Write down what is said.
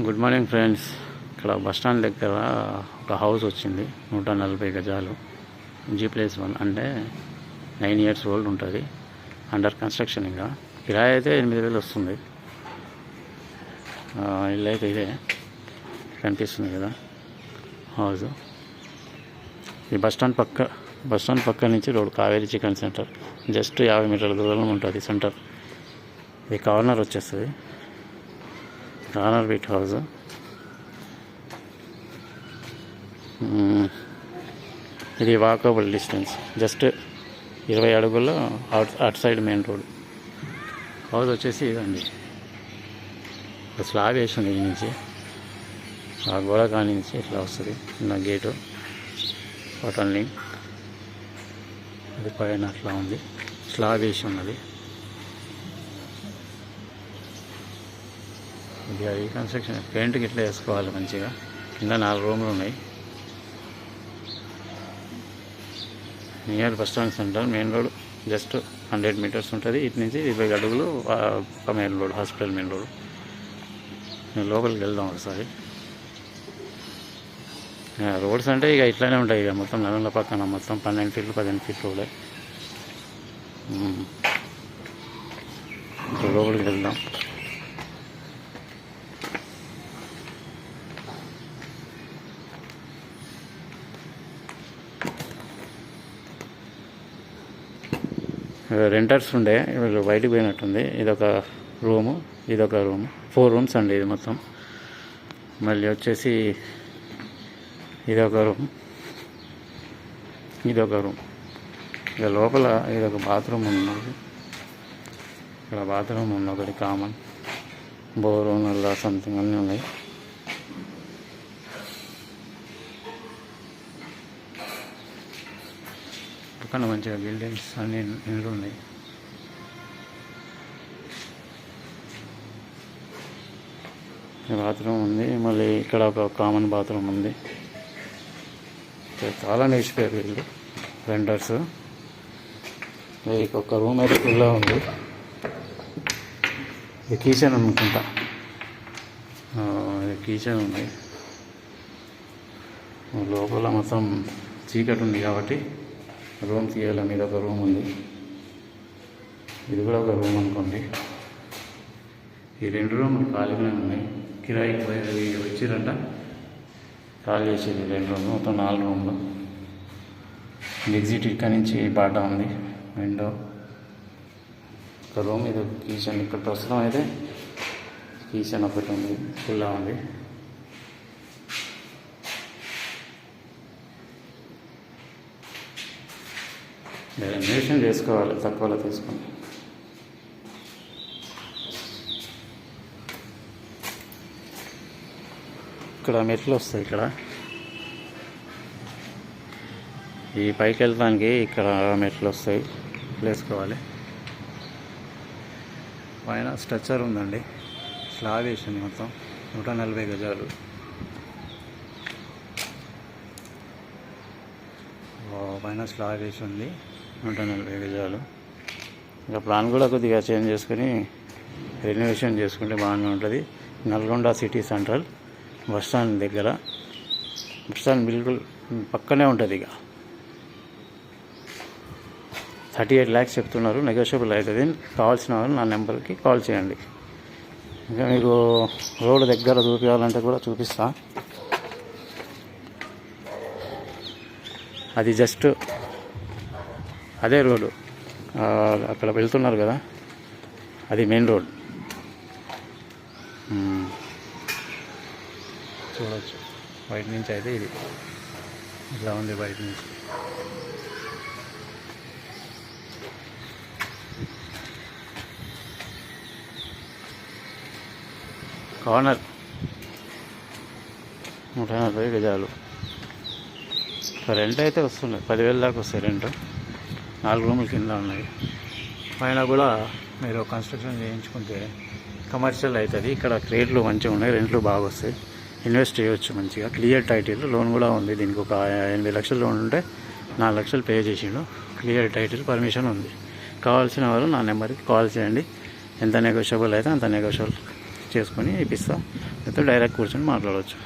Good morning friends. ఇక్కడ bus stand దగ్గర ఒక హౌస్ వచ్చింది, 140 గజాలు, G+1 అంటే 9 years ఓల్డ్ ఉంటుంది. Under construction. ఇంకా కిరాయి అయితే 8,000 వస్తుంది. ఇల్లు అయితే ఇదే కనిపిస్తుంది కదా హౌస్. ఈ బస్టాండ్ పక్క నుంచి road Kaveri chicken centre just 50 మీటర్ల దూరంలో ఉంటుంది సెంటర్. ఇది కార్నర్ వచ్చేస్తుంది, కార్నర్ బిట్ హౌస్. ఇది వాకబుల్ డిస్టెన్స్, జస్ట్ 20 అడుగుల్లో అటు సైడ్ మెయిన్ రోడ్. హౌస్ వచ్చేసి ఇదండి. స్లాబ్ వేసింది ఈ నుంచి, ఆ గోడ కాని నుంచి ఇట్లా వస్తుంది చిన్న గేటు, కాటన్ లింక్. అది పైన అట్లా ఉంది, స్లాబ్ వేసి ఉన్నది. ఇది అది కన్స్ట్రక్షన్ పెయింట్కి ఇట్లా వేసుకోవాలి మంచిగా. కింద 4 రూమ్లు ఉన్నాయి. Near bus stand centre, main road just 100 metres ఉంటుంది. ఇటు నుంచి 20 అడుగులు ఒక main road, hospital main road. నేను లోపలికి వెళ్దాం ఒకసారి. రోడ్స్ అంటే ఇక ఇట్లానే ఉంటాయి. ఇక మొత్తం నలుగుల పక్కన మొత్తం 12 ఫీట్లు 15 ఫీట్లు రోడే. లోపలికి వెళ్దాం. రెంటర్స్ ఉండే, వీళ్ళు బయటికి పోయినట్టుంది. ఇదొక రూము, ఇదొక రూము, 4 రూమ్స్ అండి ఇది మొత్తం. మళ్ళీ వచ్చేసి ఇదొక రూమ్, ఇదొక రూమ్. ఇక లోపల ఇదొక బాత్రూమ్ ఉన్నది. ఇక్కడ బాత్రూమ్ ఉంది ఒకటి కామన్, బోరు నల్ల సంథింగ్ అన్నీ ఉన్నాయి. పక్కన మంచిగా బిల్డింగ్స్ అన్ని ఇండ్లు ఉన్నాయి. బాత్రూమ్ ఉంది, మళ్ళీ ఇక్కడ ఒక కామన్ బాత్రూమ్ ఉంది. చాలా నేర్చిపోయారు వీళ్ళు రెంటర్స్. ఒక రూమ్ అయితే ఫుల్గా ఉంది. ఇది కిచెన్ అనుకుంటా, కిచెన్ ఉంది. లోపల మొత్తం చీకటి ఉంది కాబట్టి రూమ్ తీయాలి. మీద ఒక రూమ్ ఉంది, ఇది కూడా ఒక రూమ్ అనుకోండి. ఈ 2 రూములు ఖాళీగానే ఉన్నాయి. కిరాయికి పోయి వచ్చిరంట, ఖాళీ చేసేది 2 రూమ్లు, మొత్తం 4 రూమ్లు. ఎగ్జిట్ ఇక్కడ నుంచి బాట ఉంది, విండో. ఒక రూమ్, ఇది కిచెన్. ఇక్కడ ప్రస్తుతం అయితే కిచెన్ ఒకటి ఉంది, ఫుల్గా ఉంది. రెనోవేషన్ చేసుకోవాలి, తక్కువలో తీసుకుని. ఇక్కడ మెట్లు వస్తాయి. ఇక్కడ ఈ పైకి వెళ్ళడానికి ఇక్కడ మెట్లు వస్తాయి, వేసుకోవాలి. పైన స్ట్రక్చర్ ఉందండి, స్లాబ్ వేసింది మొత్తం 140 గజాలు. పైన స్లాబ్ వేసి ఉంది 140 గజాలు. ఇంకా ప్లాన్ కూడా కొద్దిగా చేంజ్ చేసుకుని రెనోవేషన్ చేసుకుంటే బాగానే ఉంటుంది. Nalgonda city central bus stand దగ్గర, బస్ స్టాండ్ బిల్కుల్ పక్కనే ఉంటుంది. ఇక 38 lakhs చెప్తున్నారు, నెగోషియబుల్ అవుతుంది. కావాల్సిన వాళ్ళు నా నెంబర్కి కాల్ చేయండి. ఇంకా మీకు రోడ్డు దగ్గర చూపించాలంటే కూడా చూపిస్తా. అది జస్ట్ అదే రోడ్డు, అక్కడ వెళ్తున్నారు కదా, అది మెయిన్ రోడ్. చూడవచ్చు బయట నుంచి అయితే ఇది ఇలా ఉంది. బయట నుంచి కార్నర్ 140 గజాలు. రెంట్ అయితే వస్తున్నాయి, 10,000 దాకా వస్తాయి రెంట్. 4 రూములు కింద ఉన్నాయి. పైన కూడా మీరు కన్స్ట్రక్షన్ చేయించుకుంటే కమర్షియల్ అవుతుంది. ఇక్కడ రేట్లు మంచిగా ఉన్నాయి, రెంట్లు బాగా వస్తాయి. ఇన్వెస్ట్ చేయవచ్చు మంచిగా. క్లియర్ టైటిల్, లోన్ కూడా ఉంది. దీనికి ఒక 80 లక్షలు లోన్ ఉంటే 4 లక్షలు పే చేసిండు. క్లియర్ టైటిల్, పర్మిషన్ ఉంది. కావాల్సిన వారు నా నెంబర్కి కాల్ చేయండి. ఎంత నెగోషియబుల్ అయితే అంత నెగోషియబుల్ చేసుకొని ఇప్పిస్తా, లేకపోతే డైరెక్ట్ కూర్చొని మాట్లాడవచ్చు.